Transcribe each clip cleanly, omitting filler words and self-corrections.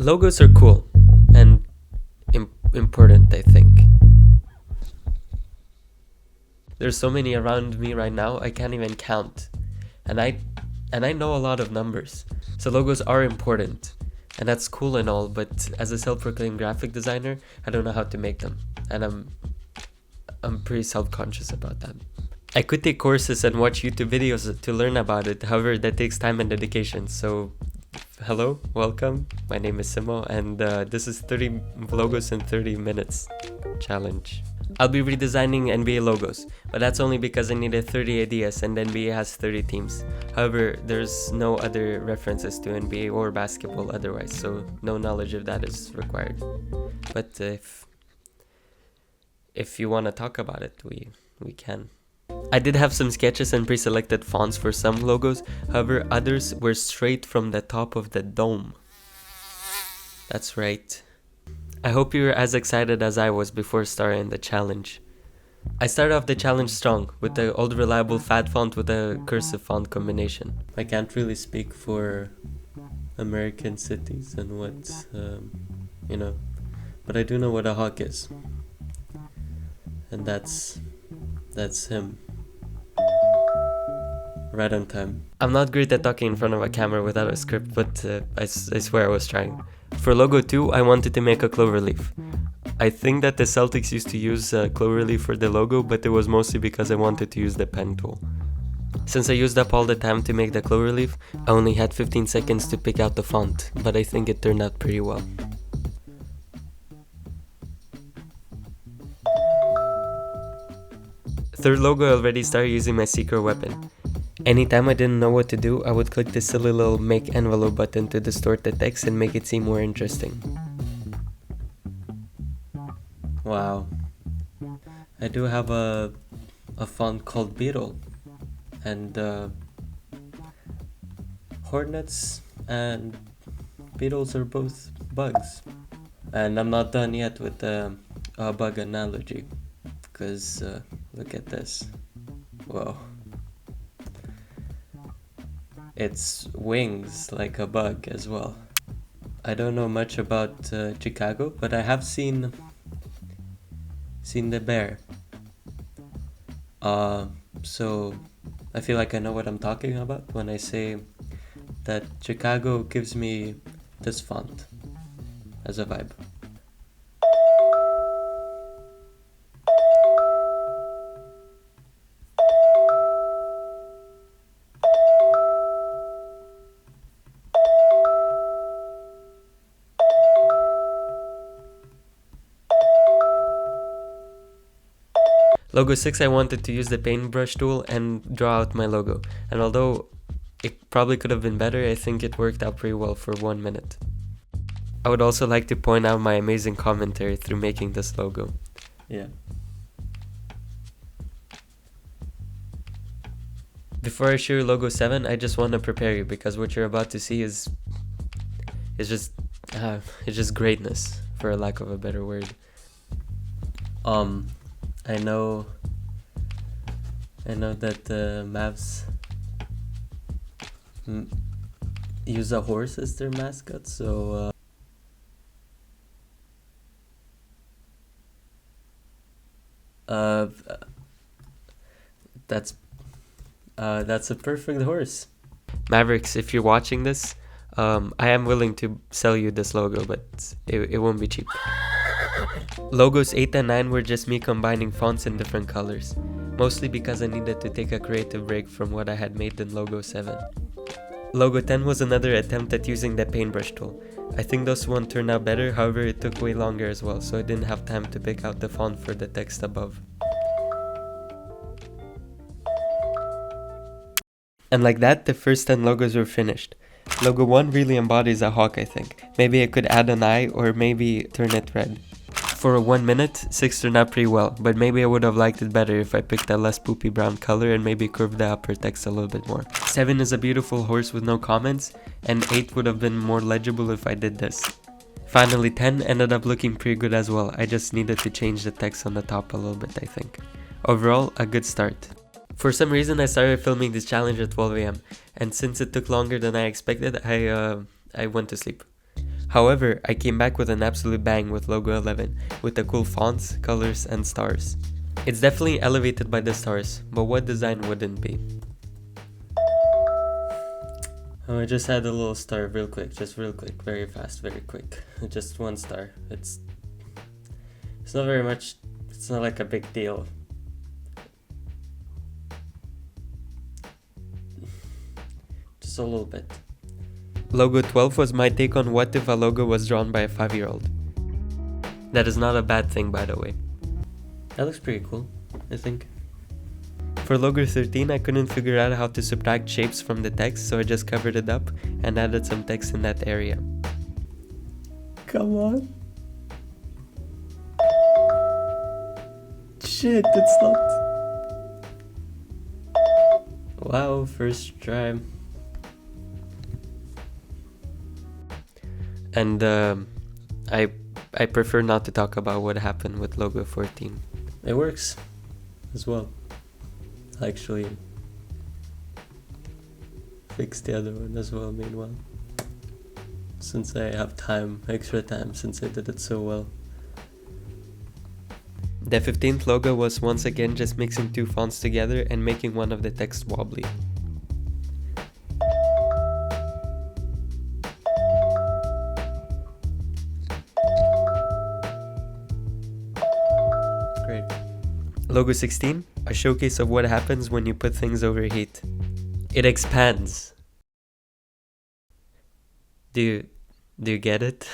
Logos are cool and important, I think. There's so many around me right now, I can't even count. And I know a lot of numbers. So logos are important. And that's cool and all, but as a self-proclaimed graphic designer, I don't know how to make them. And I'm pretty self-conscious about that. I could take courses and watch YouTube videos to learn about it. However, that takes time and dedication. So hello, welcome. My name is Simo, and this is 30 logos in 30 minutes challenge. I'll be redesigning NBA logos, but that's only because I needed 30 ideas and NBA has 30 teams. However, there's no other references to NBA or basketball otherwise, so no knowledge of that is required. But if you want to talk about it, we can. I did have some sketches and pre-selected fonts for some logos, however others were straight from the top of the dome. That's right. I hope you're as excited as I was before starting the challenge. I started off the challenge strong, with the old reliable fat font with a cursive font combination. I can't really speak for American cities and what, but I do know what a hawk is. And that's him. Right on time. I'm not great at talking in front of a camera without a script, but I swear I was trying. For logo 2, I wanted to make a clover leaf. I think that the Celtics used to use clover leaf for the logo, but it was mostly because I wanted to use the pen tool. Since I used up all the time to make the clover leaf, I only had 15 seconds to pick out the font, but I think it turned out pretty well. Third logo, I already started using my secret weapon. Anytime I didn't know what to do, I would click the silly little make envelope button to distort the text and make it seem more interesting. Wow. I do have a font called Beetle, and hornets and beetles are both bugs. And I'm not done yet with the bug analogy, because look at this. Whoa. It's wings like a bug as well. I don't know much about Chicago, but I have seen the bear. So I feel like I know what I'm talking about when I say that Chicago gives me this font as a vibe. Logo 6, I wanted to use the paintbrush tool and draw out my logo, and although it probably could have been better, I think it worked out pretty well for 1 minute. I would also like to point out my amazing commentary through making this logo. Yeah. Before I show you logo 7, I just want to prepare you, because what you're about to see is just greatness, for lack of a better word. I know that the Mavs use a horse as their mascot, so that's a perfect horse. Mavericks, if you're watching this, I am willing to sell you this logo, but it won't be cheap. Logos 8 and 9 were just me combining fonts in different colors, mostly because I needed to take a creative break from what I had made in logo 7. Logo 10 was another attempt at using the paintbrush tool. I think this one turned out better, however it took way longer as well, so I didn't have time to pick out the font for the text above. And like that, the first 10 logos were finished. Logo 1 really embodies a hawk, I think. Maybe I could add an eye or maybe turn it red. For 1 minute, 6 turned out pretty well, but maybe I would have liked it better if I picked a less poopy brown color and maybe curved the upper text a little bit more. 7 is a beautiful horse with no comments, and 8 would have been more legible if I did this. Finally, 10 ended up looking pretty good as well. I just needed to change the text on the top a little bit, I think. Overall, a good start. For some reason, I started filming this challenge at 12 AM, and since it took longer than I expected, I went to sleep. However, I came back with an absolute bang with logo 11, with the cool fonts, colors, and stars. It's definitely elevated by the stars, but what design wouldn't be? Oh, I just had a little star real quick, very fast, very quick. Just one star. It's not very much, it's not like a big deal. Just a little bit. Logo 12 was my take on what if a logo was drawn by a 5-year-old. That is not a bad thing, by the way. That looks pretty cool, I think. For logo 13, I couldn't figure out how to subtract shapes from the text, so I just covered it up and added some text in that area. Come on. Shit, it's not. Wow, first try. And I prefer not to talk about what happened with logo 14. It works as well. I actually fixed the other one as well meanwhile, since I have extra time, since I did it so well. The 15th logo was once again just mixing two fonts together and making one of the text wobbly. Great. Logo 16, a showcase of what happens when you put things over heat. It expands. Do you get it?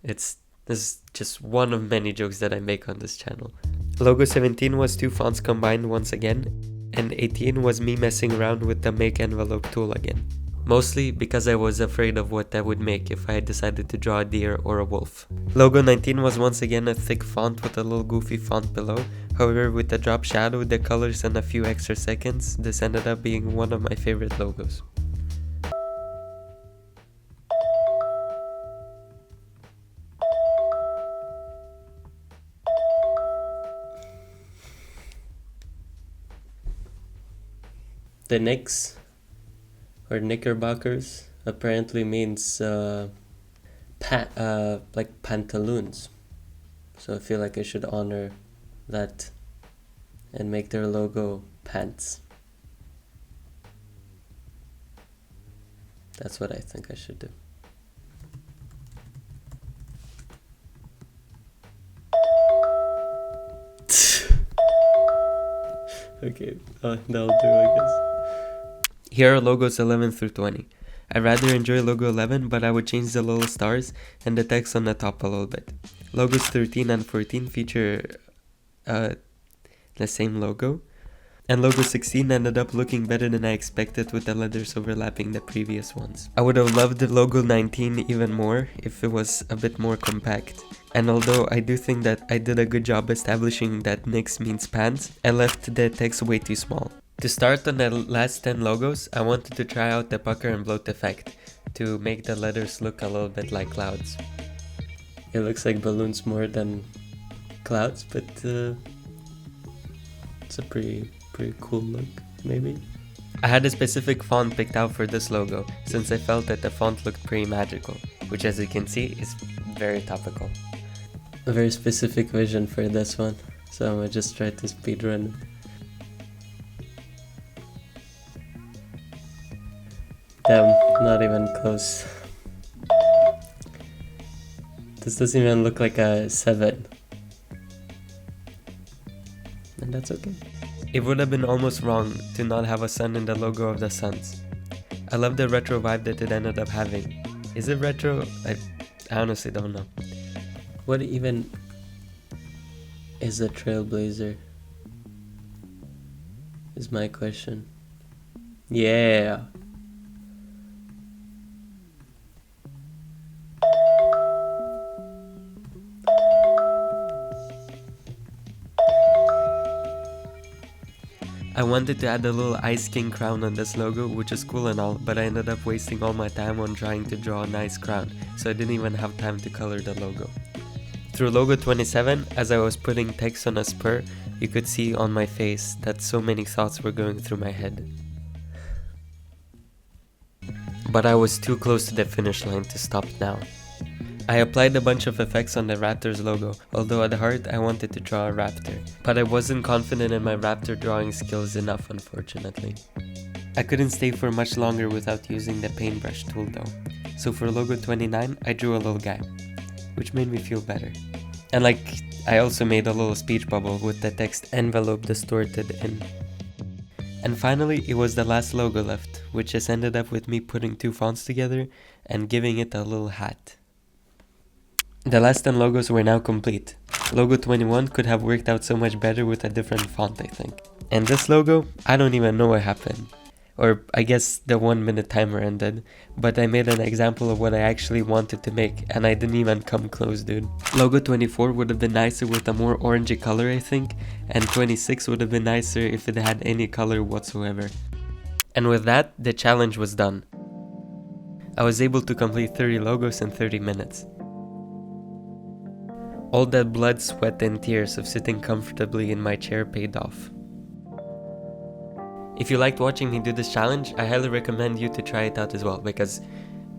This is just one of many jokes that I make on this channel. Logo 17 was two fonts combined once again, and 18 was me messing around with the make envelope tool again. Mostly because I was afraid of what that would make if I had decided to draw a deer or a wolf. Logo 19 was once again a thick font with a little goofy font below. However, with the drop shadow, the colors, and a few extra seconds, this ended up being one of my favorite logos. The Knicks, or Knickerbockers, apparently means like pantaloons. So I feel like I should honor that and make their logo pants. That's what I think I should do. Okay, that'll do, I guess. Here are logos 11 through 20. I rather enjoy logo 11, but I would change the little stars and the text on the top a little bit. Logos 13 and 14 feature the same logo. And logo 16 ended up looking better than I expected with the letters overlapping the previous ones. I would have loved the logo 19 even more if it was a bit more compact. And although I do think that I did a good job establishing that Knicks means pants, I left the text way too small. To start on the last 10 logos, I wanted to try out the pucker and bloat effect to make the letters look a little bit like clouds. It looks like balloons more than clouds, but it's a pretty cool look, maybe. I had a specific font picked out for this logo, since I felt that the font looked pretty magical, which as you can see is very topical. A very specific vision for this one, so I'm gonna just try to speedrun it. Damn, not even close. This doesn't even look like a 7. And that's okay. It would have been almost wrong to not have a sun in the logo of the Suns. I love the retro vibe that it ended up having. Is it retro? I honestly don't know. What even is a trailblazer? Is my question. Yeah. I wanted to add a little Ice King crown on this logo, which is cool and all, but I ended up wasting all my time on trying to draw a nice crown, so I didn't even have time to color the logo. Through logo 27, as I was putting text on a spur, you could see on my face that so many thoughts were going through my head. But I was too close to the finish line to stop now. I applied a bunch of effects on the Raptor's logo, although at heart I wanted to draw a raptor. But I wasn't confident in my raptor drawing skills enough, unfortunately. I couldn't stay for much longer without using the paintbrush tool though. So for logo 29, I drew a little guy, which made me feel better. And I also made a little speech bubble with the text envelope distorted in. And finally, it was the last logo left, which just ended up with me putting 2 fonts together and giving it a little hat. The last 10 logos were now complete. Logo 21 could have worked out so much better with a different font, I think. And this logo, I don't even know what happened. Or I guess the 1-minute timer ended, but I made an example of what I actually wanted to make, and I didn't even come close, dude. Logo 24 would have been nicer with a more orangey color, I think, and 26 would have been nicer if it had any color whatsoever. And with that, the challenge was done. I was able to complete 30 logos in 30 minutes. All that blood, sweat, and tears of sitting comfortably in my chair paid off. If you liked watching me do this challenge, I highly recommend you to try it out as well, because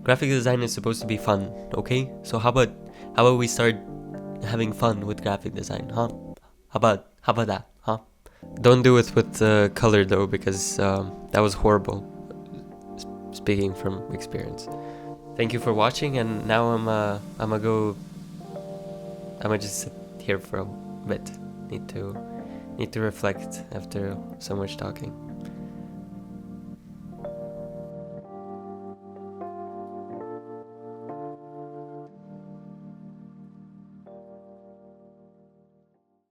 graphic design is supposed to be fun, okay? So how about we start having fun with graphic design, huh? How about that, huh? Don't do it with color though, because that was horrible, speaking from experience. Thank you for watching, and now I'ma just sit here for a bit. Need to reflect after so much talking.